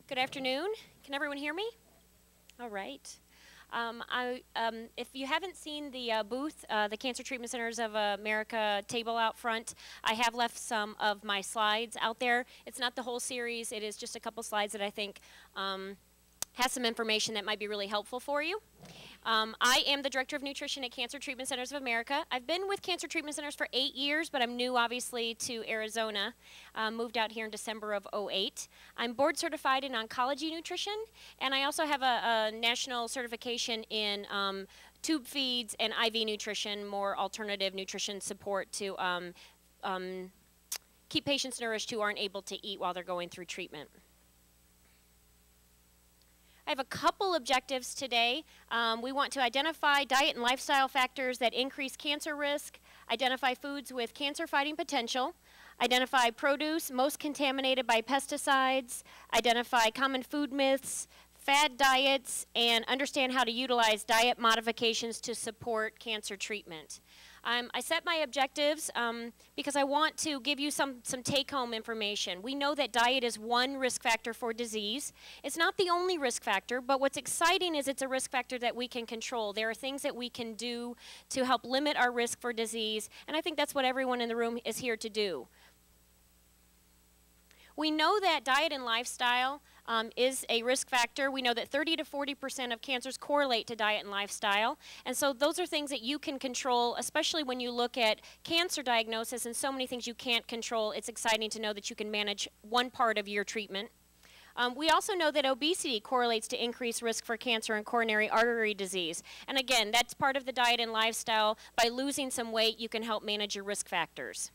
Good afternoon. Can everyone hear me? All right. If you haven't seen the booth, the Cancer Treatment Centers of America table out front, I have left some of my slides out there. It's not the whole series. It is just a couple slides that I think has some information that might be really helpful for you. I am the Director of Nutrition at Cancer Treatment Centers of America. I've been with Cancer Treatment Centers for 8 years, but I'm new, obviously, to Arizona. Moved out here in December of '08. I'm board certified in oncology nutrition, and I also have a national certification in tube feeds and IV nutrition, more alternative nutrition support to keep patients nourished who aren't able to eat while they're going through treatment. I have a couple objectives today. We want to identify diet and lifestyle factors that increase cancer risk, identify foods with cancer-fighting potential, identify produce most contaminated by pesticides, identify common food myths, fad diets, and understand how to utilize diet modifications to support cancer treatment. I set my objectives because I want to give you some take-home information. We know that diet is one risk factor for disease. It's not the only risk factor, but what's exciting is it's a risk factor that we can control. There are things that we can do to help limit our risk for disease, and I think that's what everyone in the room is here to do. We know that diet and lifestyle is a risk factor. We know that 30 to 40% of cancers correlate to diet and lifestyle. And so those are things that you can control, especially when you look at cancer diagnosis and so many things you can't control. It's exciting to know that you can manage one part of your treatment. We also know that obesity correlates to increased risk for cancer and coronary artery disease. And again, that's part of the diet and lifestyle. By losing some weight, you can help manage your risk factors.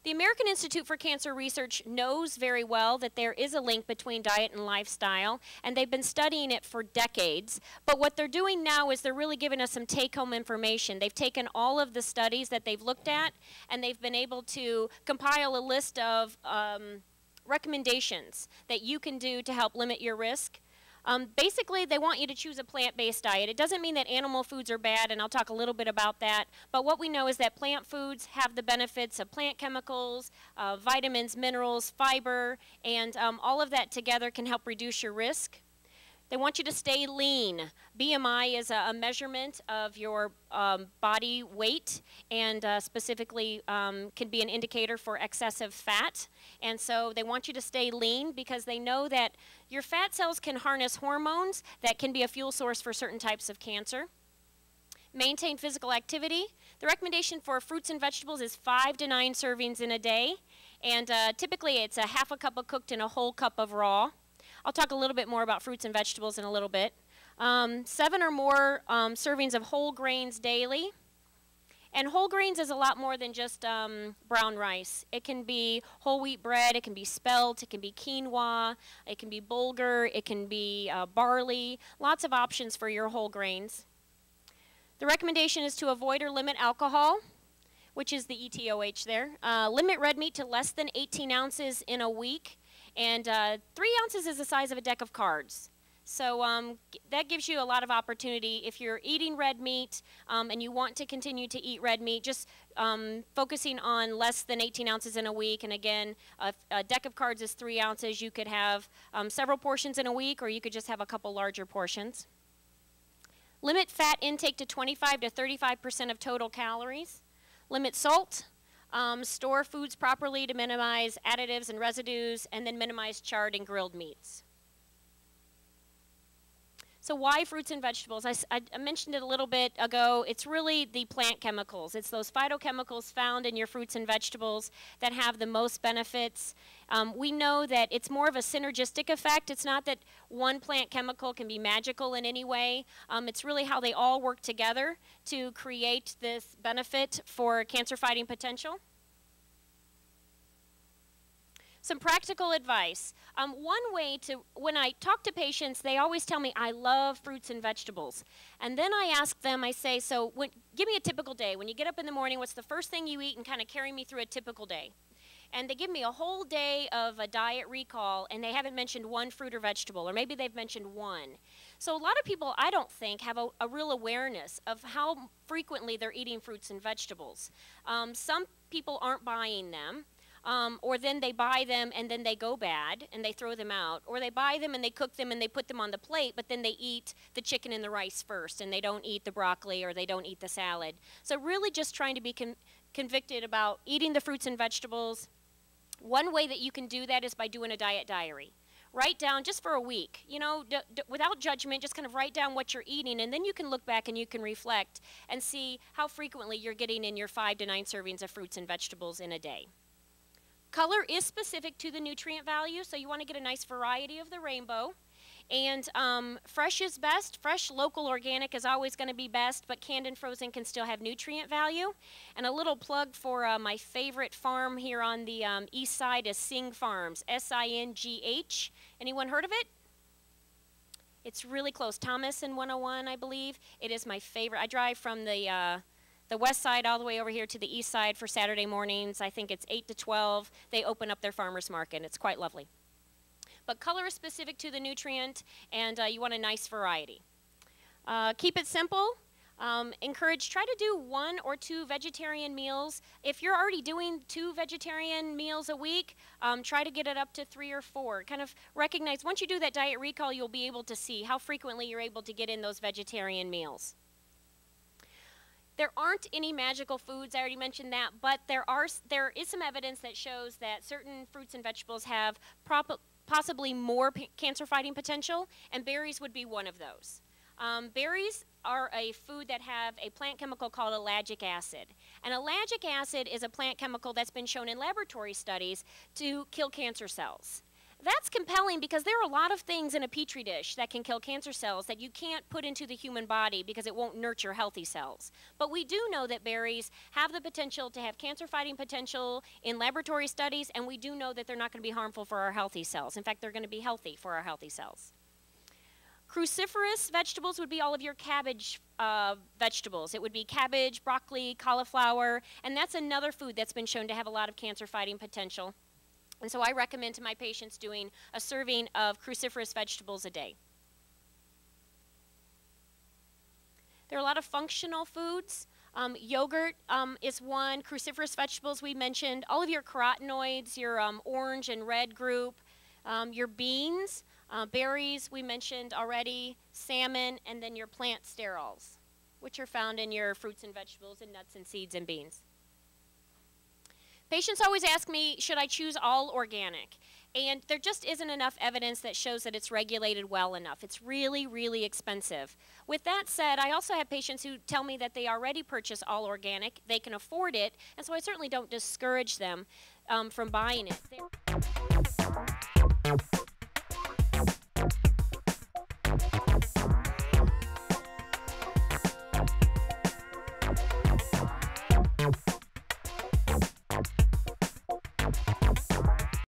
The American Institute for Cancer Research knows very well that there is a link between diet and lifestyle, and they've been studying it for decades. But what they're doing now is they're really giving us some take-home information. They've taken all of the studies that they've looked at, and they've been able to compile a list of recommendations that you can do to help limit your risk. Basically, they want you to choose a plant-based diet. It doesn't mean that animal foods are bad, and I'll talk a little bit about that. But what we know is that plant foods have the benefits of plant chemicals, vitamins, minerals, fiber, and all of that together can help reduce your risk. They want you to stay lean. BMI is a measurement of your body weight, and specifically can be an indicator for excessive fat. And so they want you to stay lean because they know that your fat cells can harness hormones that can be a fuel source for certain types of cancer. Maintain physical activity. The recommendation for fruits and vegetables is 5 to 9 servings in a day. And typically it's a half a cup of cooked and a whole cup of raw. I'll talk a little bit more about fruits and vegetables in a little bit. 7 or more servings of whole grains daily. And whole grains is a lot more than just brown rice. It can be whole wheat bread, it can be spelt, it can be quinoa, it can be bulgur, it can be barley. Lots of options for your whole grains. The recommendation is to avoid or limit alcohol, which is the ETOH there. Limit red meat to less than 18 ounces in a week. And 3 ounces is the size of a deck of cards. So that gives you a lot of opportunity. If you're eating red meat and you want to continue to eat red meat, just focusing on less than 18 ounces in a week. And again, a deck of cards is 3 ounces. You could have several portions in a week, or you could just have a couple larger portions. Limit fat intake to 25 to 35% of total calories. Limit salt. Store foods properly to minimize additives and residues, and then minimize charred and grilled meats. So why fruits and vegetables? I mentioned it a little bit ago. It's really the plant chemicals. It's those phytochemicals found in your fruits and vegetables that have the most benefits. We know that it's more of a synergistic effect. It's not that one plant chemical can be magical in any way. It's really how they all work together to create this benefit for cancer-fighting potential. Some practical advice. One way to, when I talk to patients, they always tell me, I love fruits and vegetables. And then I ask them, I say, so give me a typical day. When you get up in the morning, what's the first thing you eat, and kind of carry me through a typical day? And they give me a whole day of a diet recall, and they haven't mentioned one fruit or vegetable, or maybe they've mentioned one. So a lot of people, I don't think, have a real awareness of how frequently they're eating fruits and vegetables. Some people aren't buying them. or then they buy them and then they go bad and they throw them out, or they buy them and they cook them and they put them on the plate, but then they eat the chicken and the rice first and they don't eat the broccoli or they don't eat the salad. So really just trying to be convicted about eating the fruits and vegetables. One way that you can do that is by doing a diet diary. Write down just for a week, you know, without judgment, just kind of write down what you're eating, and then you can look back and you can reflect and see how frequently you're getting in your 5 to 9 servings of fruits and vegetables in a day. Color is specific to the nutrient value, so you want to get a nice variety of the rainbow. And fresh is best. Fresh, local, organic is always going to be best, but canned and frozen can still have nutrient value. And a little plug for my favorite farm here on the east side is Singh Farms, S-I-N-G-H. Anyone heard of it? It's really close. Thomas and 101, I believe. It is my favorite. I drive from the west side all the way over here to the east side for Saturday mornings. I think it's 8 to 12. They open up their farmers market. It's quite lovely. But color is specific to the nutrient, and you want a nice variety. Keep it simple. Try to do 1 or 2 vegetarian meals. If you're already doing 2 vegetarian meals a week, try to get it up to 3 or 4. Kind of recognize, once you do that diet recall, you'll be able to see how frequently you're able to get in those vegetarian meals. There aren't any magical foods, I already mentioned that, but there is some evidence that shows that certain fruits and vegetables have possibly more cancer-fighting potential, and berries would be one of those. Berries are a food that have a plant chemical called ellagic acid. And ellagic acid is a plant chemical that's been shown in laboratory studies to kill cancer cells. That's compelling because there are a lot of things in a petri dish that can kill cancer cells that you can't put into the human body because it won't nurture healthy cells. But we do know that berries have the potential to have cancer-fighting potential in laboratory studies, and we do know that they're not going to be harmful for our healthy cells. In fact, they're going to be healthy for our healthy cells. Cruciferous vegetables would be all of your cabbage vegetables. It would be cabbage, broccoli, cauliflower, and that's another food that's been shown to have a lot of cancer-fighting potential. And so I recommend to my patients doing a serving of cruciferous vegetables a day. There are a lot of functional foods. Yogurt is one. Cruciferous vegetables we mentioned. All of your carotenoids, your orange and red group. Your beans, berries we mentioned already. Salmon, and then your plant sterols, which are found in your fruits and vegetables and nuts and seeds and beans. Patients always ask me, should I choose all organic? And there just isn't enough evidence that shows that it's regulated well enough. It's really, really expensive. With that said, I also have patients who tell me that they already purchase all organic, they can afford it, and so I certainly don't discourage them from buying it.